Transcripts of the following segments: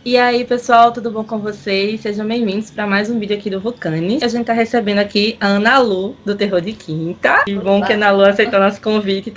E aí, pessoal, tudo bom com vocês? Sejam bem-vindos para mais um vídeo aqui do Vulcanes. A gente tá recebendo aqui a Ana Lu, do Terror de Quinta. Que bom que a Ana Lu aceitou nosso convite.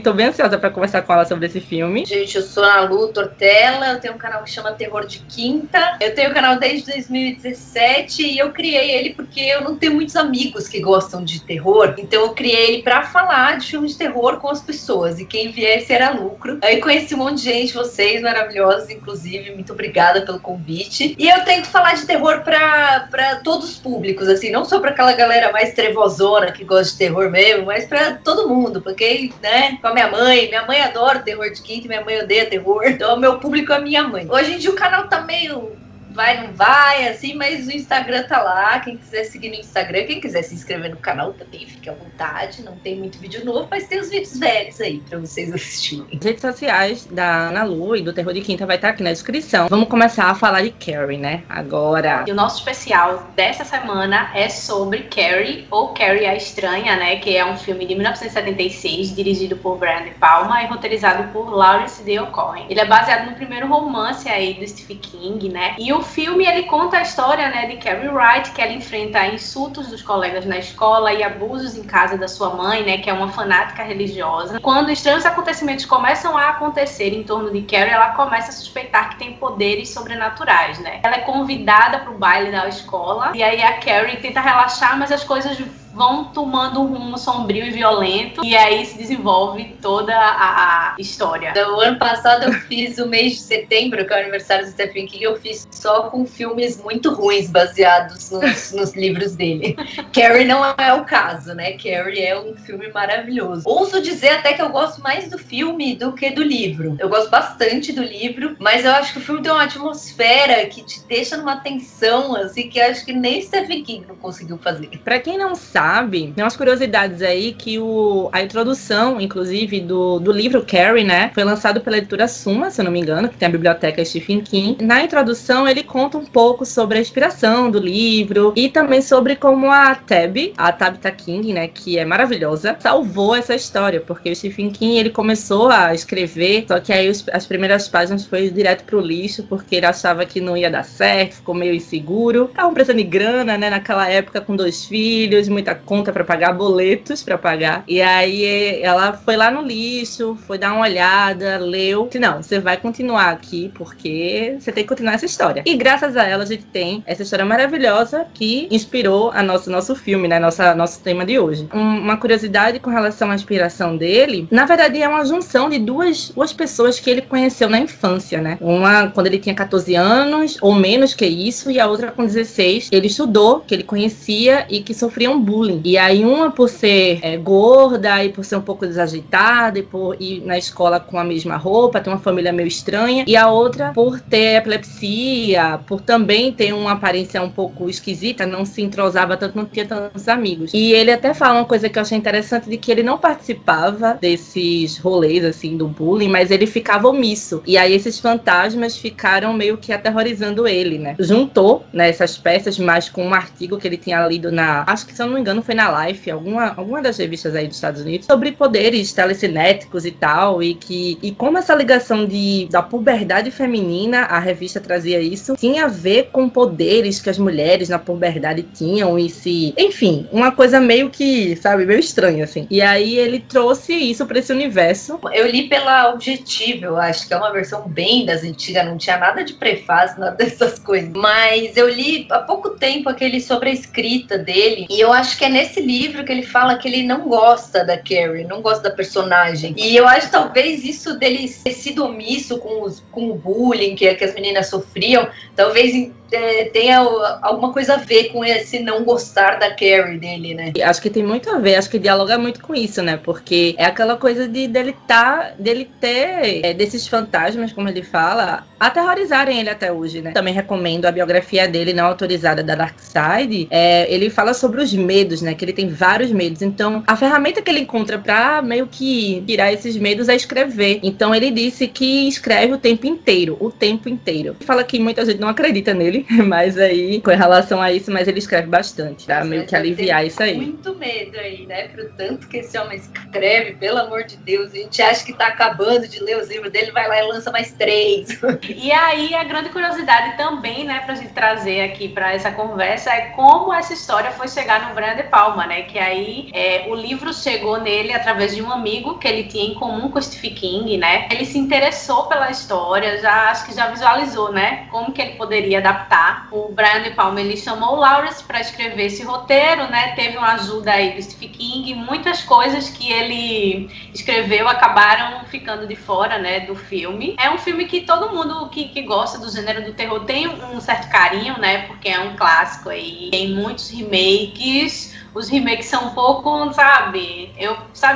Tô bem ansiosa para conversar com ela sobre esse filme. Gente, eu sou a Lu Tortella, eu tenho um canal que chama Terror de Quinta. Eu tenho o canal desde 2017 e eu criei ele porque eu não tenho muitos amigos que gostam de terror. Então eu criei ele para falar de filmes de terror com as pessoas. E quem viesse era lucro. Aí conheci um monte de gente, vocês maravilhosos, inclusive. Muito obrigada pelo convite. E eu tento falar de terror para todos os públicos, assim, não só para aquela galera mais trevosona que gosta de terror mesmo, mas para todo mundo, porque, né, com a minha mãe adora terror de quinta e minha mãe odeia terror, então o meu público é minha mãe. Hoje em dia o canal tá meio vai, não vai, assim, mas o Instagram tá lá, quem quiser seguir no Instagram, quem quiser se inscrever no canal também, fique à vontade, não tem muito vídeo novo, mas tem os vídeos velhos aí pra vocês assistirem. As redes sociais da Ana Lu e do Terror de Quinta vai estar aqui na descrição. Vamos começar a falar de Carrie, né, agora. E o nosso especial dessa semana é sobre Carrie, ou Carrie a Estranha, né, que é um filme de 1976, dirigido por Brian De Palma e roteirizado por Lawrence D. O'Cohen. Ele é baseado no primeiro romance aí do Stephen King, né, e o filme, ele conta a história, né, de Carrie Wright, que ela enfrenta insultos dos colegas na escola e abusos em casa da sua mãe, né, que é uma fanática religiosa. Quando estranhos acontecimentos começam a acontecer em torno de Carrie, ela começa a suspeitar que tem poderes sobrenaturais, né. Ela é convidada para o baile da escola, e aí a Carrie tenta relaxar, mas as coisas vão tomando um rumo sombrio e violento, e aí se desenvolve toda a história. Então, ano passado eu fiz o mês de setembro, que é o aniversário do Stephen King, eu fiz só com filmes muito ruins, baseados nos livros dele. Carrie não é o caso, né? Carrie é um filme maravilhoso. Ouso dizer até que eu gosto mais do filme do que do livro. Eu gosto bastante do livro, mas eu acho que o filme tem uma atmosfera que te deixa numa tensão, assim, que eu acho que nem Stephen King não conseguiu fazer. Pra quem não sabe, tem umas curiosidades aí que a introdução, inclusive, do livro Carrie, né, foi lançado pela editora Suma, se eu não me engano, que tem a biblioteca Stephen King. Na introdução, ele conta um pouco sobre a inspiração do livro e também sobre como a Tabitha King, né, que é maravilhosa, salvou essa história, porque o Stephen King, ele começou a escrever, só que aí as primeiras páginas foi direto pro lixo, porque ele achava que não ia dar certo, ficou meio inseguro. Estavam precisando de grana, né, naquela época, com 2 filhos, muita conta para pagar, boletos para pagar. E aí ela foi lá no lixo, foi dar uma olhada, leu. Disse, não, você vai continuar aqui porque você tem que continuar essa história. E graças a ela a gente tem essa história maravilhosa que inspirou a nosso filme, né? Nosso tema de hoje. Uma curiosidade com relação à inspiração dele, na verdade é uma junção de duas pessoas que ele conheceu na infância, né? Uma quando ele tinha 14 anos, ou menos que isso, e a outra com 16. Ele estudou, que ele conhecia e que sofriam bullying. E aí uma por ser gorda e por ser um pouco desajeitada e por ir na escola com a mesma roupa, ter uma família meio estranha, e a outra por ter epilepsia, por também ter uma aparência um pouco esquisita, não se entrosava tanto, não tinha tantos amigos. E ele até fala uma coisa que eu achei interessante, de que ele não participava desses rolês assim do bullying, mas ele ficava omisso. E aí esses fantasmas ficaram meio que aterrorizando ele, né? Juntou, né, essas peças, mas com um artigo que ele tinha lido acho que, se eu não me engano, foi na Life, alguma das revistas aí dos Estados Unidos, sobre poderes telecinéticos e tal, e como essa ligação da puberdade feminina, a revista trazia isso, tinha a ver com poderes que as mulheres na puberdade tinham, enfim, uma coisa meio que, sabe, meio estranha, assim. E aí ele trouxe isso para esse universo. Eu li pela Objetiva, eu acho que é uma versão bem das antigas, não tinha nada de prefácio, nada dessas coisas, mas eu li há pouco tempo aquele sobre a escrita dele, e eu acho que é nesse livro que ele fala que ele não gosta da Carrie, não gosta da personagem. E eu acho que talvez isso dele ter sido omisso com o bullying que as meninas sofriam, talvez tenha alguma coisa a ver com esse não gostar da Carrie dele, né? Acho que tem muito a ver, acho que dialoga muito com isso, né? Porque é aquela coisa dele ter desses fantasmas, como ele fala, aterrorizarem ele até hoje, né? Também recomendo a biografia dele, não autorizada, da Dark Side. Ele fala sobre os medos medos, né? Que ele tem vários medos. Então, a ferramenta que ele encontra pra meio que tirar esses medos é escrever. Então, ele disse que escreve o tempo inteiro. Fala que muita gente não acredita nele, mas aí, com relação a isso, mas ele escreve bastante, tá? Meio que aliviar isso aí. Muito medo aí, né? Pro tanto que esse homem escreve, pelo amor de Deus. A gente acha que tá acabando de ler os livros dele, vai lá e lança mais 3. E aí, a grande curiosidade também, né, pra gente trazer aqui pra essa conversa é como essa história foi chegar no Brian De Palma, né? Que aí o livro chegou nele através de um amigo que ele tinha em comum com o Stephen King, né? Ele se interessou pela história, acho que já visualizou, né? Como que ele poderia adaptar. O Brian De Palma, ele chamou o Lawrence para escrever esse roteiro, né? Teve uma ajuda aí do Stephen King, muitas coisas que ele escreveu acabaram ficando de fora, né, do filme. É um filme que todo mundo que gosta do gênero do terror tem um certo carinho, né? Porque é um clássico aí, tem muitos remakes. Os remakes são um pouco, sabe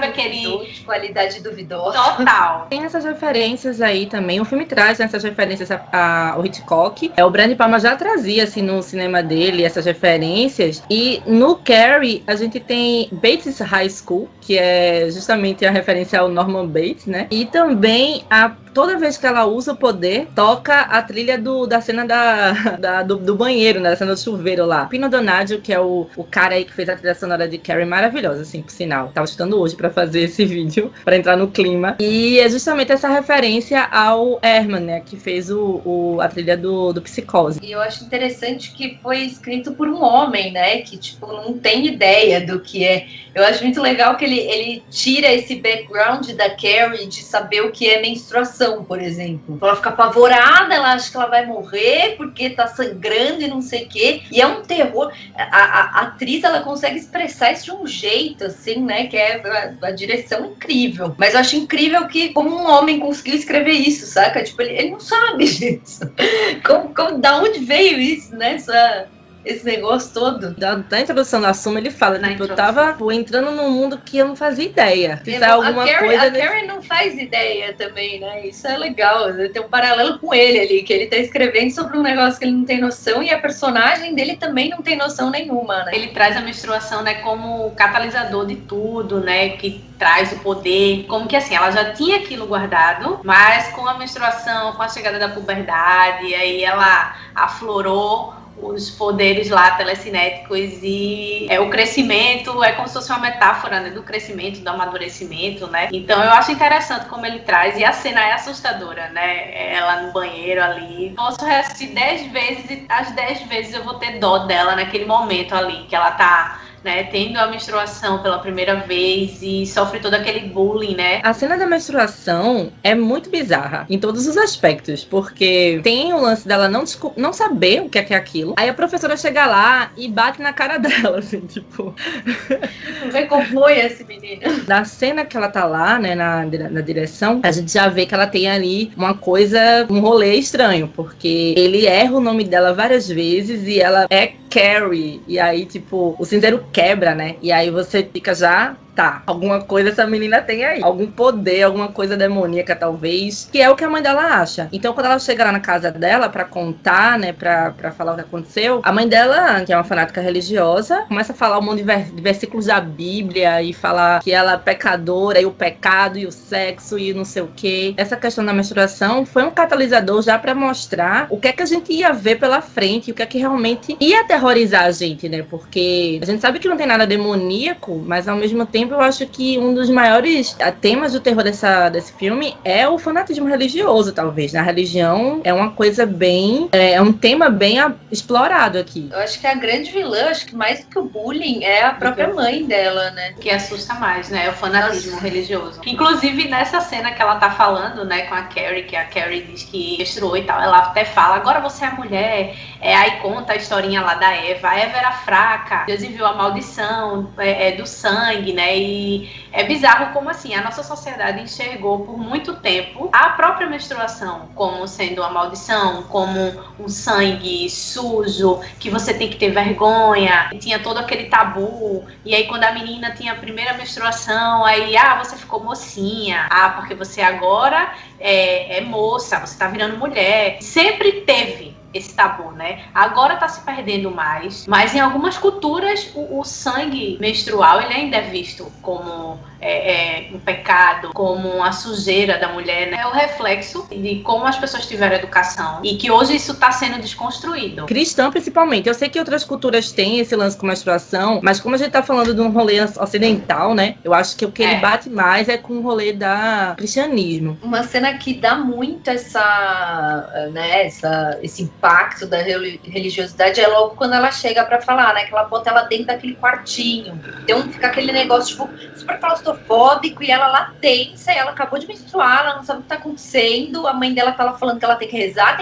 aquele... de qualidade duvidosa. Total. Tem essas referências aí também. O filme traz essas referências ao Hitchcock. O Brian De Palma já trazia, assim, no cinema dele, essas referências. E no Carrie, a gente tem Bates High School, que é justamente a referência ao Norman Bates, né? E também, toda vez que ela usa o poder, toca a trilha da cena do banheiro, né? Da cena do chuveiro lá. Pino Donaggio, que é o cara aí que fez a trilha sonora de Carrie, maravilhosa, assim, por sinal. Tava estudando hoje pra fazer esse vídeo, pra entrar no clima. E é justamente essa referência ao Herman, né? Que fez a trilha do Psicose. E eu acho interessante que foi escrito por um homem, né? Que, tipo, não tem ideia do que é. Eu acho muito legal que ele tira esse background da Carrie de saber o que é menstruação, por exemplo. Ela fica apavorada, ela acha que ela vai morrer porque tá sangrando e não sei o quê. E é um terror. A atriz, ela consegue expressar isso de um jeito, assim, né? Que é a direção incrível. Mas eu acho incrível que como um homem conseguiu escrever isso, saca? Tipo, ele não sabe disso. Da onde veio isso, né? Esse negócio todo. Da introdução da Suma, ele fala, tipo, eu tava entrando num mundo que eu não fazia ideia. A Carrie não faz ideia também, né? Isso é legal. Tem um paralelo com ele ali, que ele tá escrevendo sobre um negócio que ele não tem noção e a personagem dele também não tem noção nenhuma, né? Ele traz a menstruação, né, como catalisador de tudo, né? Que traz o poder. Como que assim, ela já tinha aquilo guardado, mas com a menstruação, com a chegada da puberdade, aí ela aflorou os poderes lá telecinéticos e o crescimento é como se fosse uma metáfora, né, do crescimento, do amadurecimento, né? Então eu acho interessante como ele traz, e a cena é assustadora, né? Ela no banheiro ali. Posso reassistir 10 vezes e as 10 vezes eu vou ter dó dela naquele momento ali, que ela tá, né, tendo a menstruação pela primeira vez e sofre todo aquele bullying, né? A cena da menstruação é muito bizarra em todos os aspectos, porque tem o lance dela não saber o que é aquilo. Aí a professora chega lá e bate na cara dela, assim, tipo... Não vê como foi esse menino. Na cena que ela tá lá, né, na direção, a gente já vê que ela tem ali um rolê estranho, porque ele erra o nome dela várias vezes e ela é Carrie. E aí, tipo, o cinzeiro quebra, né? E aí você fica já... Tá, alguma coisa essa menina tem aí. Algum poder, alguma coisa demoníaca, talvez. Que é o que a mãe dela acha. Então, quando ela chega lá na casa dela pra contar, né, pra falar o que aconteceu, a mãe dela, que é uma fanática religiosa, começa a falar um monte de versículos da Bíblia e falar que ela é pecadora, e o pecado, e o sexo, e não sei o quê. Essa questão da menstruação foi um catalisador já pra mostrar o que é que a gente ia ver pela frente, o que é que realmente ia aterrorizar a gente, né? Porque a gente sabe que não tem nada demoníaco, mas ao mesmo tempo eu acho que um dos maiores temas do terror desse filme é o fanatismo religioso, talvez. Na religião é uma coisa bem... É um tema bem explorado aqui. Eu acho que a grande vilã, acho que mais do que o bullying, é a própria mãe dela, né? Que assusta mais, né? É o fanatismo religioso. Inclusive, nessa cena que ela tá falando, né, com a Carrie, que a Carrie diz que menstruou e tal, ela até fala, agora você é mulher. Aí conta a historinha lá da Eva. A Eva era fraca, Deus enviou a maldição do sangue, né? E é bizarro como assim, a nossa sociedade enxergou por muito tempo a própria menstruação como sendo uma maldição, como um sangue sujo, que você tem que ter vergonha, e tinha todo aquele tabu, e aí quando a menina tinha a primeira menstruação, aí, você ficou mocinha, porque você agora é moça, você tá virando mulher. Sempre teve esse tabu, né? Agora tá se perdendo mais, mas em algumas culturas o sangue menstrual ele ainda é visto como um pecado, como uma sujeira da mulher, né? É o reflexo de como as pessoas tiveram educação e que hoje isso tá sendo desconstruído. Cristã, principalmente. Eu sei que outras culturas têm esse lance com menstruação, mas como a gente tá falando de um rolê ocidental, né? Eu acho que o que ele bate mais é com o rolê da cristianismo. Uma cena que dá muito esse impacto da religiosidade é logo quando ela chega pra falar, né? Que ela bota ela dentro daquele quartinho. Então fica aquele negócio, tipo, super claustrofóbico e ela lá tensa, e ela acabou de menstruar, ela não sabe o que tá acontecendo, a mãe dela tá lá falando que ela tem que rezar,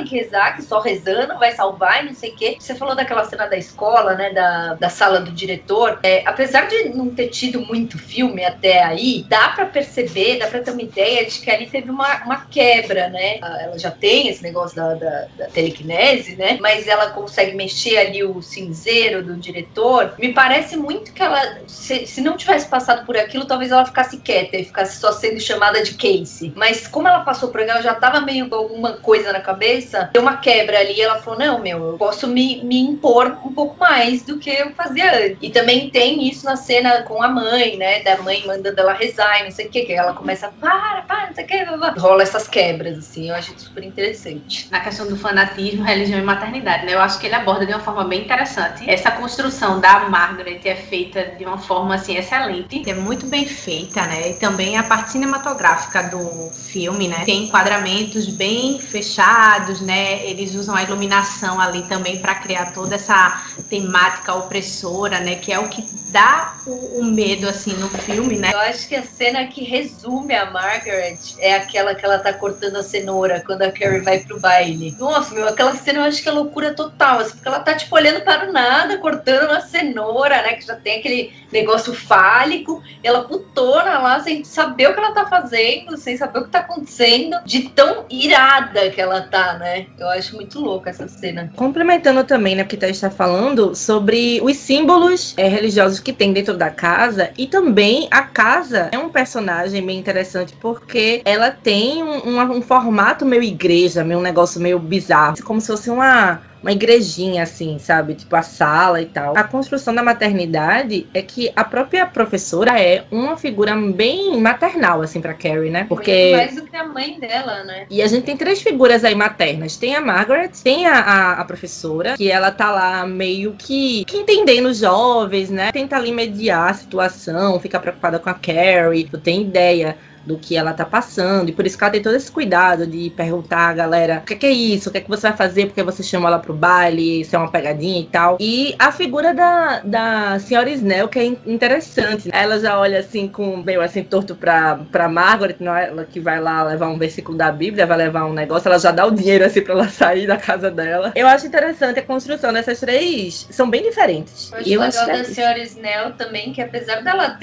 que só rezando vai salvar e não sei o quê. Você falou daquela cena da escola, né? Da sala do diretor. Apesar de não ter tido muito filme até aí, dá pra perceber, dá pra ter uma ideia de que ali teve uma quebra, né? Ela já tem esse negócio da telecinese, né? Mas ela consegue mexer ali o cinzeiro do diretor. Me parece muito que ela, se não tivesse passado por aquilo, talvez ela ficasse quieta e ficasse só sendo chamada de Casey. Mas como ela passou por aquilo, ela já tava meio com alguma coisa na cabeça, deu uma quebra ali, ela falou, não, eu posso me impor um pouco mais do que eu fazia antes. E também tem isso na cena com a mãe, né? Da mãe mandando ela rezar e não sei o que ela começa, para, não sei o que, rola essas quebras, assim, eu acho super interessante. Na questão do fanatismo, religião e maternidade, né? Eu acho que ele aborda de uma forma bem interessante. Essa construção da Margaret é feita de uma forma, assim, excelente. É muito bem feita, né? E também a parte cinematográfica do filme, né? Tem enquadramentos bem fechados, né? Eles usam a iluminação ali também para criar toda essa temática opressora, né? Que é o que dá o medo, assim, no filme, né? Eu acho que a cena que resume a Margaret é aquela que ela tá cortando a cenoura quando a Carrie vai pro baile. Nossa, aquela cena eu acho que é loucura total, assim, porque ela tá, tipo, olhando para o nada, cortando uma cenoura, né, que já tem aquele negócio fálico, e ela putona lá, sem saber o que ela tá fazendo, sem saber o que tá acontecendo, de tão irada que ela tá, né? Eu acho muito louca essa cena. Complementando também, né, porque a gente tá falando sobre os símbolos religiosos que tem dentro da casa, e também a casa é um personagem bem interessante porque ela tem um formato meio igreja, meio um negócio meio bizarro, como se fosse uma igrejinha, assim, sabe? Tipo, a sala e tal. A construção da maternidade é que a própria professora é uma figura bem maternal, assim, pra Carrie, né? Porque... muito mais do que a mãe dela, né? E a gente tem 3 figuras aí maternas. Tem a Margaret, tem a professora, que ela tá lá meio que entendendo os jovens, né? Tenta ali mediar a situação, fica preocupada com a Carrie, não tem ideia do que ela tá passando, e por isso que ela tem todo esse cuidado de perguntar à galera o que é isso, o que é que você vai fazer, porque você chamou ela pro baile, isso é uma pegadinha e tal. E a figura da senhora Snell, que é interessante, ela já olha assim, com meio assim, torto pra Margaret, não é ela que vai lá levar um versículo da Bíblia, vai levar um negócio, ela já dá o dinheiro assim pra ela sair da casa dela. Eu acho interessante a construção dessas 3, são bem diferentes. Eu acho legal da senhora Snell também, que apesar dela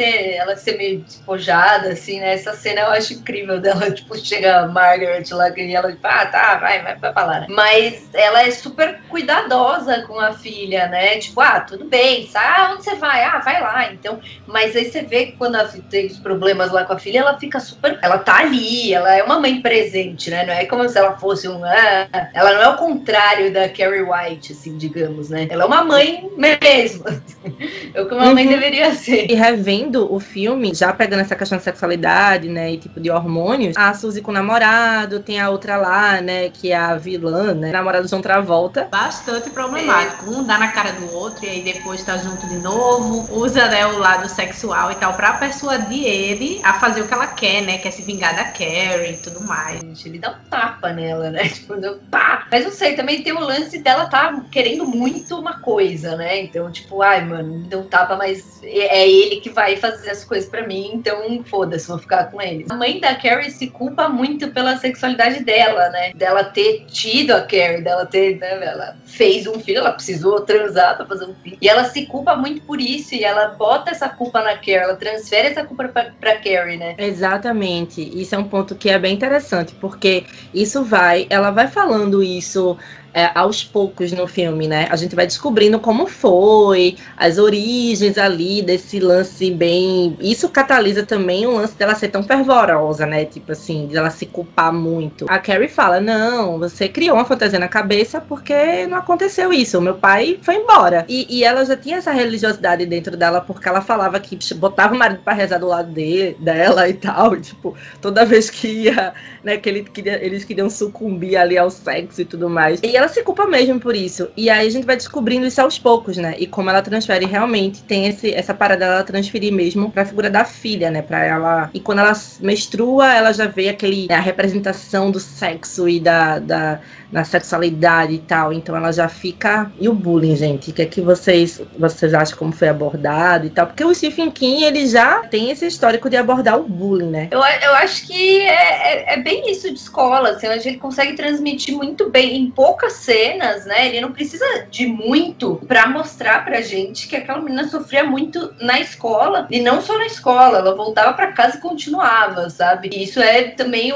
ser meio despojada, assim, né, essa cena eu acho incrível dela, tipo, chega a Margaret lá e ela, tá, vai pra lá, né? Mas ela é super cuidadosa com a filha, né? Tipo, tudo bem, onde você vai? Vai lá, então. Mas aí você vê que quando ela tem os problemas lá com a filha, ela fica super... Ela tá ali, ela é uma mãe presente, né? Não é como se ela fosse ela não é o contrário da Carrie White, assim, digamos, né? Ela é uma mãe mesmo. É o que uma mãe deveria ser. E revendo o filme, já pegando essa questão de sexualidade, né, e tipo de hormônios, a Suzy com o namorado, tem a outra lá, né, que é a vilã, né, namorado de John Travolta. Bastante problemático. Um dá na cara do outro e aí depois tá junto de novo, usa, né, o lado sexual e tal pra persuadir ele a fazer o que ela quer, né, quer se vingar da Carrie e tudo mais. Ele dá um tapa nela, né, tipo, pá. Mas não sei, também tem o lance dela tá querendo muito uma coisa, né, então tipo, mano, me deu um tapa, mas é ele que vai fazer as coisas pra mim, então foda-se, vou ficar com ele. A mãe da Carrie se culpa muito pela sexualidade dela, né? Dela ter tido a Carrie, dela ter, né? Ela fez um filho, ela precisou transar pra fazer um filho. E ela se culpa muito por isso, e ela bota essa culpa na Carrie, ela transfere essa culpa pra Carrie, né? Exatamente. Isso é um ponto que é bem interessante, porque ela vai falando isso aos poucos no filme, né? A gente vai descobrindo como foi, as origens ali desse lance bem... Isso catalisa também o lance dela ser tão fervorosa, né? Tipo assim, dela se culpar muito. A Carrie fala, não, você criou uma fantasia na cabeça porque não aconteceu isso. O meu pai foi embora. E ela já tinha essa religiosidade dentro dela porque ela falava que botava o marido pra rezar do lado dela e tal. Tipo, toda vez que ia, né, que eles queriam sucumbir ali ao sexo e tudo mais. E ela se culpa mesmo por isso. E aí a gente vai descobrindo isso aos poucos, né? E como ela transfere realmente, tem essa parada dela transferir mesmo pra figura da filha, né? Pra ela... E quando ela menstrua, ela já vê a representação do sexo e da sexualidade e tal. Então ela já fica... E o bullying, gente? O que é que vocês acham como foi abordado e tal? Porque o Stephen King, ele já tem esse histórico de abordar o bullying, né? Eu acho que é bem isso de escola, assim, onde ele consegue transmitir muito bem em poucas cenas, né? Ele não precisa de muito pra mostrar pra gente que aquela menina sofria muito na escola, e não só na escola, ela voltava pra casa e continuava, sabe? E isso é também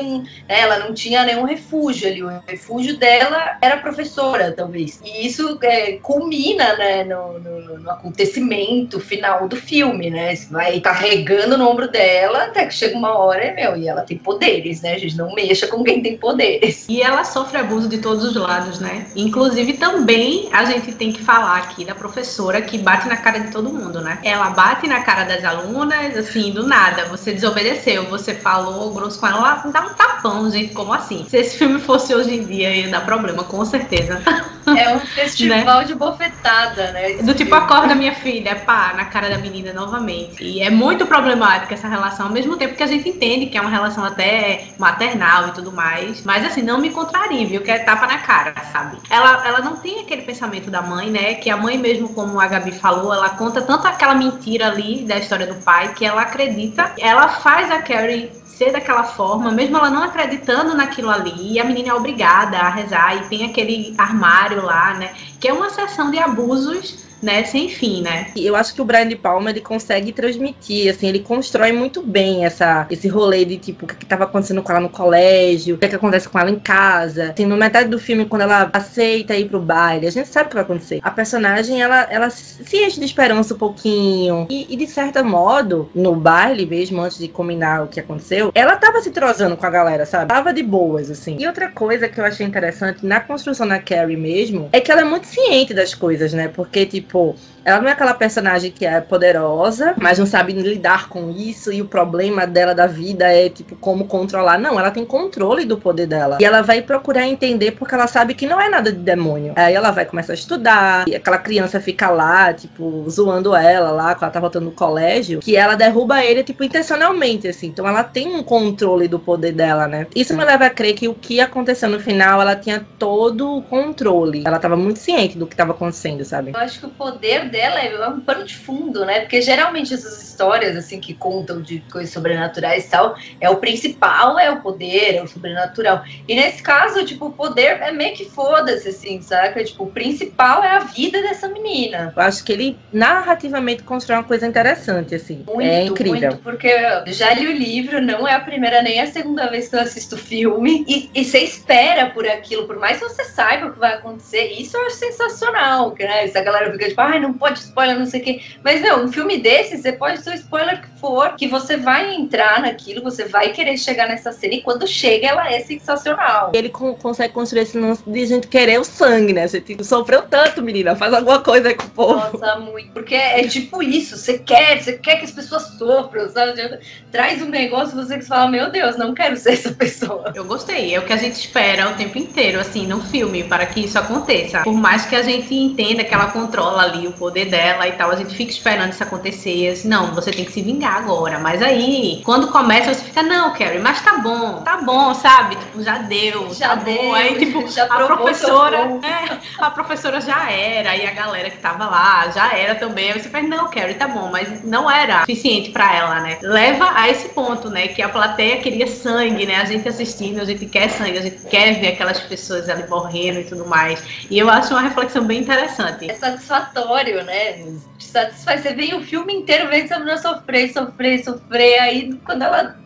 ela não tinha nenhum refúgio ali, o refúgio dela era professora, talvez. E isso culmina, né, no acontecimento final do filme, né? Você vai carregando no ombro dela até que chega uma hora, e ela tem poderes, né? A gente não mexa com quem tem poderes. E ela sofre abuso de todos os lados, né? Inclusive também a gente tem que falar aqui da professora que bate na cara de todo mundo, né? Ela bate na cara das alunas, assim, do nada. Você desobedeceu, você falou grosso com ela dá um tapão, gente, como assim? Se esse filme fosse hoje em dia, ia dar problema, com certeza. É um festival, né, de bofetada, né? Do tipo, acorda minha filha, pá, na cara da menina novamente. E é muito problemática essa relação, ao mesmo tempo que a gente entende que é uma relação até maternal e tudo mais. Mas assim, não me contrarie, viu? Que é tapa na cara, sabe? Ela não tem aquele pensamento da mãe, né? Que a mãe mesmo, como a Gabi falou, ela conta tanto aquela mentira ali da história do pai, que ela acredita. Ela faz a Carrie ser daquela forma, mesmo ela não acreditando naquilo ali, e a menina é obrigada a rezar, e tem aquele armário lá, né, que é uma sessão de abusos, né, sem fim, né. Eu acho que o Brian De Palma, ele consegue transmitir, assim, ele constrói muito bem esse rolê de, tipo, o que estava acontecendo com ela no colégio, o que acontece com ela em casa. Assim, no metade do filme, quando ela aceita ir pro baile, a gente sabe o que vai acontecer. A personagem, ela se enche de esperança um pouquinho, e de certo modo, no baile mesmo, antes de combinar o que aconteceu, ela tava se trozando com a galera, sabe? Tava de boas, assim. E outra coisa que eu achei interessante na construção da Carrie mesmo, é que ela é muito ciente das coisas, né? Porque, tipo, ela não é aquela personagem que é poderosa, mas não sabe lidar com isso, e o problema dela da vida é, tipo, como controlar. Não, ela tem controle do poder dela. E ela vai procurar entender porque ela sabe que não é nada de demônio. Aí ela vai começar a estudar, e aquela criança fica lá, tipo, zoando ela lá, quando ela tá voltando no colégio, que ela derruba ele, tipo, intencionalmente, assim. Então ela tem um controle do poder dela, né? Isso me leva a crer que o que aconteceu no final, ela tinha todo o controle. Ela tava muito ciente do que tava acontecendo, sabe? Eu acho que o poder dela é um pano de fundo, né? Porque geralmente essas histórias, assim, que contam de coisas sobrenaturais e tal, o principal é o poder, é o sobrenatural. E nesse caso, tipo, o poder é meio que foda-se, assim, saca? Tipo, o principal é a vida dessa menina. Eu acho que ele narrativamente constrói uma coisa interessante, assim. Muito, é incrível. Muito, porque eu já li o livro, não é a primeira nem a segunda vez que eu assisto o filme, e você espera por aquilo, por mais que você saiba o que vai acontecer, isso eu acho sensacional, né? Essa galera fica tipo, ai, não pode spoiler, não sei o quê. Mas, meu, um filme desse, você pode ser o spoiler que for, que você vai entrar naquilo, você vai querer chegar nessa cena, e quando chega, ela é sensacional. Ele consegue construir esse lance de gente querer o sangue, né? Você tipo, sofreu tanto, menina, faz alguma coisa aí com o povo. Nossa, muito. Porque é tipo isso, você quer que as pessoas sofram, sabe? Traz um negócio, você que fala, meu Deus, não quero ser essa pessoa. Eu gostei, é o que a gente espera o tempo inteiro, assim, no filme, para que isso aconteça. Por mais que a gente entenda que ela controla ali o poder dela e tal, a gente fica esperando isso acontecer, assim, não, você tem que se vingar agora. Mas aí, quando começa, você fica, não, Carrie, mas tá bom, sabe? Tipo, já deu, já tá deu, bom. Aí, tipo, já a professora já era, e a galera que tava lá já era também. Aí você faz, não, Carrie, tá bom, mas não era suficiente pra ela, né? Leva a esse ponto, né? Que a plateia queria sangue, né? A gente assistindo, a gente quer sangue, a gente quer ver aquelas pessoas ali morrendo e tudo mais. E eu acho uma reflexão bem interessante. É satisfatório, né? satisfaz. Você vem o filme inteiro vendo essa menina sofrer. Aí, quando ela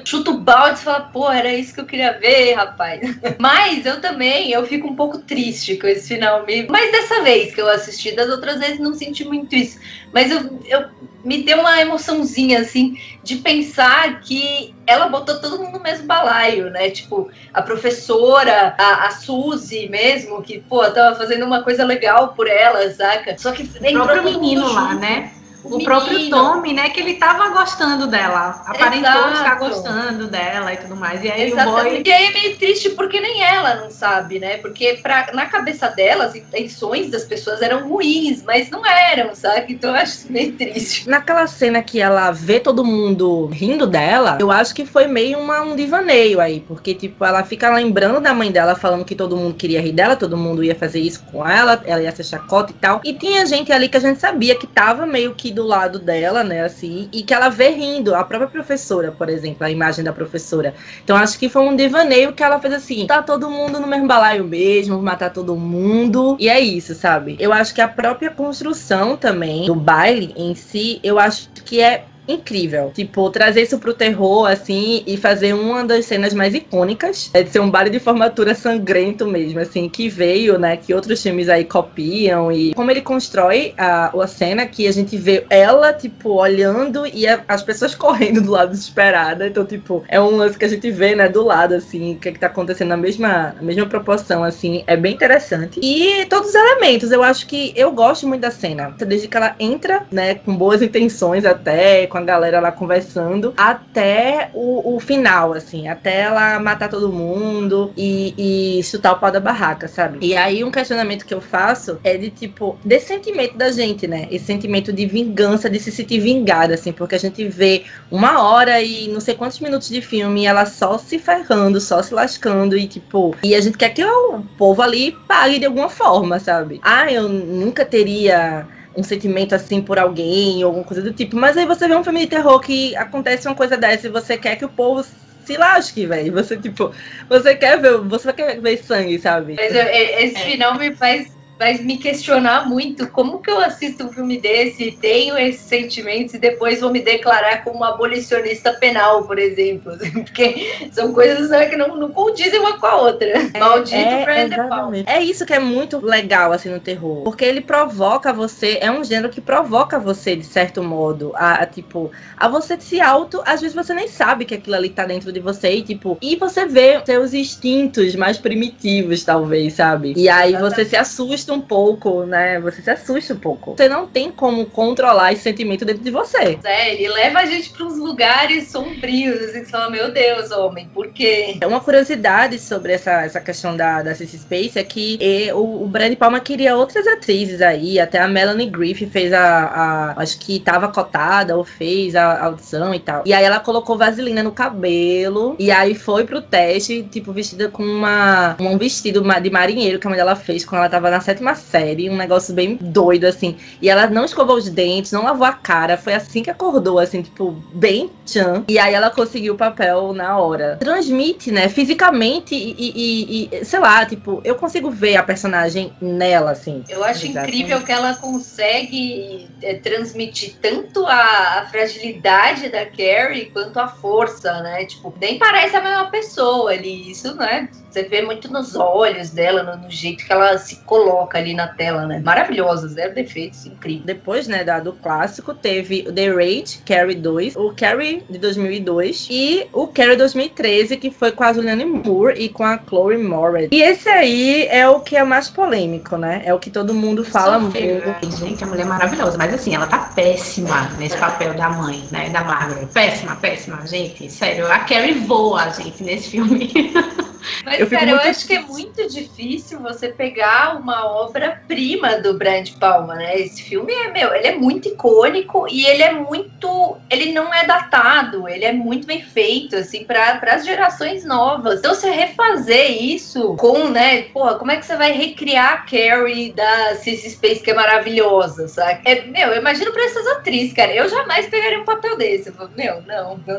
chuta o balde, você fala, pô, era isso que eu queria ver, rapaz. Mas eu fico um pouco triste com esse final. Mas dessa vez que eu assisti, das outras vezes não senti muito isso. Mas eu me deu uma emoçãozinha, assim, de pensar que ela botou todo mundo no mesmo balaio, né? Tipo, a professora, a Suzy mesmo, que, pô, tava fazendo uma coisa legal por ela, saca? Só que o próprio menino lá, né? O próprio Tommy, né? Que ele tava gostando dela. Aparentou estar gostando dela e tudo mais. E aí o boy... E aí é meio triste porque nem ela não sabe, né? Porque na cabeça dela, as intenções das pessoas eram ruins, mas não eram, sabe? Então eu acho isso meio triste. Naquela cena que ela vê todo mundo rindo dela, eu acho que foi meio um divaneio aí. Porque, tipo, ela fica lembrando da mãe dela, falando que todo mundo queria rir dela, todo mundo ia fazer isso com ela ia ser chacota e tal. E tinha gente ali que a gente sabia que tava meio que do lado dela, né, assim, e que ela vê rindo, a própria professora, por exemplo, a imagem da professora. Então acho que foi um devaneio que ela fez assim, tá todo mundo no mesmo balaio mesmo, matar todo mundo, e é isso, sabe? Eu acho que a própria construção também do baile em si, eu acho que é incrível. Tipo, trazer isso pro terror, assim, e fazer uma das cenas mais icônicas. É de ser um baile de formatura sangrento mesmo, assim, que veio, né, que outros filmes aí copiam. E como ele constrói a cena, que a gente vê ela, tipo, olhando e as pessoas correndo do lado desesperada. Então, tipo, é um lance que a gente vê, né, do lado, assim, o que tá acontecendo na mesma proporção, assim. É bem interessante. E todos os elementos, eu acho que eu gosto muito da cena. Desde que ela entra, né, com boas intenções até, com a galera lá conversando, até o final, assim, até ela matar todo mundo e chutar o pau da barraca, sabe? E aí um questionamento que eu faço é de, tipo, desse sentimento da gente, né? Esse sentimento de vingança, de se sentir vingada, assim, porque a gente vê 1 hora e não sei quantos minutos de filme e ela só se ferrando, só se lascando e, tipo, e a gente quer que o povo ali pague de alguma forma, sabe? Eu nunca teria um sentimento assim por alguém, ou alguma coisa do tipo. Mas aí você vê um filme de terror que acontece uma coisa dessa e você quer que o povo se lasque, velho. Você, tipo, você quer ver sangue, sabe? Mas esse final me faz me questionar muito como que eu assisto um filme desse, tenho esses sentimentos e depois vou me declarar como uma abolicionista penal, por exemplo. Porque são coisas, né, que não condizem uma com a outra. Maldito Brian De Palma. É isso que é muito legal, assim, no terror. Porque ele provoca você, é um gênero que provoca você, de certo modo, tipo, a você se às vezes você nem sabe que aquilo ali tá dentro de você e, tipo, e você vê seus instintos mais primitivos, talvez, sabe? E aí você se assusta um pouco, né? Você se assusta um pouco. Você não tem como controlar esse sentimento dentro de você. Ele leva a gente para uns lugares sombrios, assim, que você fala, meu Deus, homem, por quê? Uma curiosidade sobre essa questão da Sissy Spacek é que o Brian De Palma queria outras atrizes aí, até a Melanie Griffith fez acho que tava cotada ou fez a audição e tal. E aí ela colocou vaselina no cabelo e aí foi pro teste, tipo, vestida com um vestido de marinheiro que a mãe dela fez quando ela tava na 7ª série, um negócio bem doido, assim. E ela não escovou os dentes, não lavou a cara, foi assim que acordou, assim, tipo, bem tchan. E aí ela conseguiu o papel na hora. Transmite, né, fisicamente e sei lá, tipo, eu consigo ver a personagem nela, assim. Eu acho incrível que ela consegue transmitir tanto a fragilidade da Carrie quanto a força, né? Tipo, nem parece a mesma pessoa ali, isso, né? Você vê muito nos olhos dela, no jeito que ela se coloca ali na tela, né? Maravilhosa, zero defeitos, incrível. Depois, né, do clássico, teve o The Raid, Carrie 2, o Carrie de 2002 e o Carrie 2013, que foi com a Julianne Moore e com a Chloe Moretz. E esse aí é o que é mais polêmico, né? É o que todo mundo fala muito. Gente, a mulher é maravilhosa, mas assim, ela tá péssima nesse papel da mãe, né, da Margaret. Péssima, gente, sério. A Carrie voa, gente, nesse filme. Mas, eu acho que é muito difícil você pegar uma obra-prima do Brian De Palma, né? Esse filme ele é muito icônico e ele não é datado, ele é muito bem feito, assim, para as gerações novas. Então, você refazer isso com, né, porra, como é que você vai recriar a Carrie da Sissy Spacek, que é maravilhosa, sabe? Eu imagino pra essas atrizes, cara, eu jamais pegaria um papel desse. Eu falo,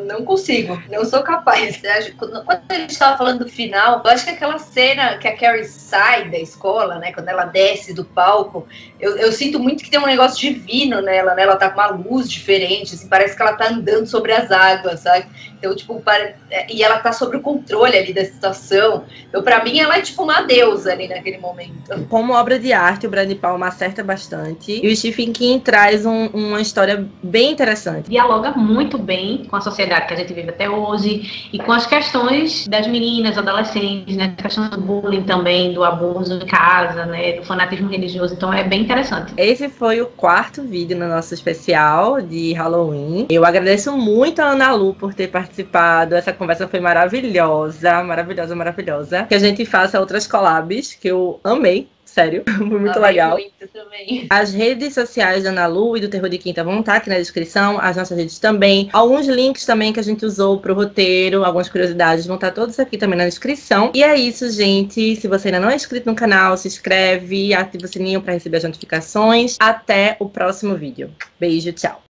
não consigo, não sou capaz. Quando a gente tava falando do final, final. Eu acho que aquela cena que a Carrie sai da escola, né? Quando ela desce do palco, eu sinto muito que tem um negócio divino nela, né? Ela tá com uma luz diferente, assim, parece que ela tá andando sobre as águas, sabe? Então, tipo, e ela tá sob o controle ali da situação. Então, pra mim, ela é tipo uma deusa ali naquele momento. Como obra de arte, o Brian De Palma acerta bastante. E o Stephen King traz uma história bem interessante. Dialoga muito bem com a sociedade que a gente vive até hoje e com as questões das meninas, adolescentes, né? A questão do bullying também, do abuso em casa, né? Do fanatismo religioso. Então, é bem interessante. Esse foi o 4º vídeo no nosso especial de Halloween. Eu agradeço muito a Ana Lu por ter participado. Essa conversa foi maravilhosa, maravilhosa, maravilhosa. Que a gente faça outras collabs, que eu amei. Sério, foi muito legal. Muito também. As redes sociais da Ana Lu e do Terror de Quinta vão estar aqui na descrição, as nossas redes também. Alguns links também que a gente usou pro roteiro, algumas curiosidades vão estar todos aqui também na descrição. E é isso, gente. Se você ainda não é inscrito no canal, se inscreve, ativa o sininho para receber as notificações. Até o próximo vídeo. Beijo, tchau.